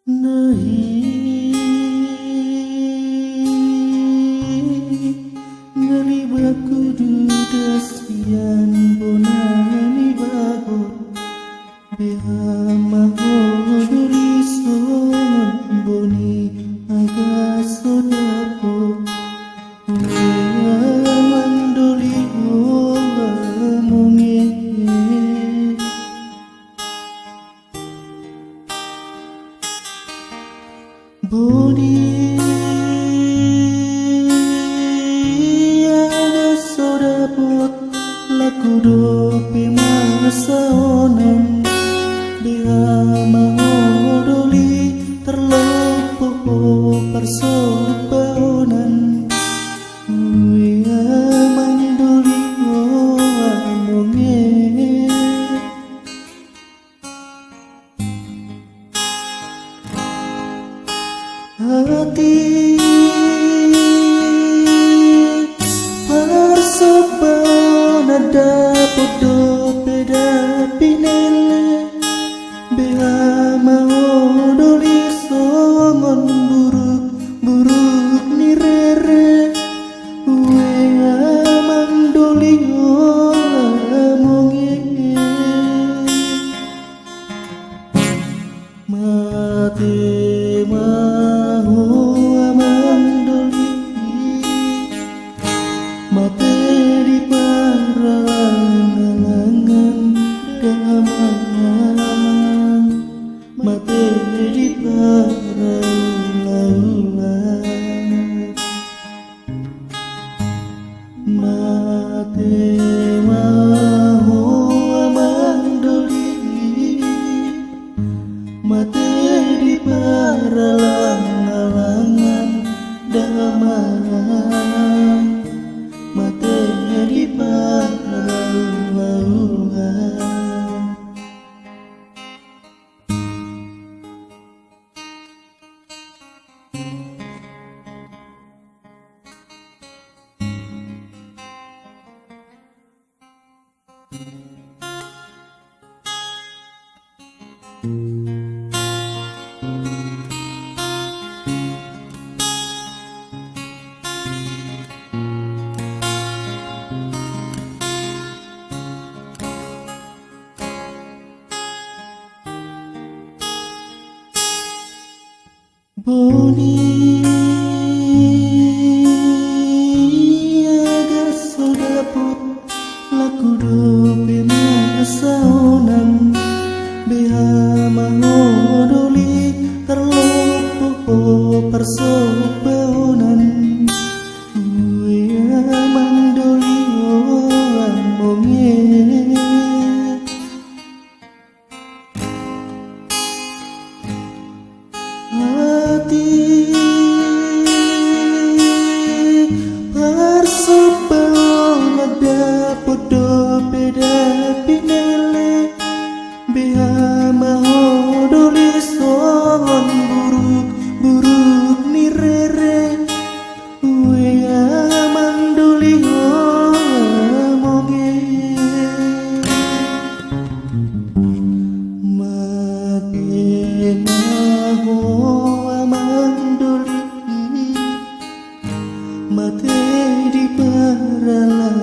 Nahi ngalibaku dudasian bonani bagot beha mahoduri son boni aga sodapo wea mandoli hoa monge boni ada sodapot laku dope masa onan dia mahodoli terlopo persobaonan wea mandoli hoa monge hati persobaonan dapot dope dapinele beha mahodoli songon buruk ni rere wea mandoli hoa monge mate maho mandoli mate di paralangan damangan mate di paralangan mate maho mandoli mate di paralangan damangan mate di paralangan. Boni aga sodapot laku dope masa onan beha mahodoli terlopo persobaonan wea mandoli hoa monge hati persobaonan dapot dope dapinele beha mahodoli songon buruk ni rere wea mandoli hoa monge mate maho mandoli mate di paralangan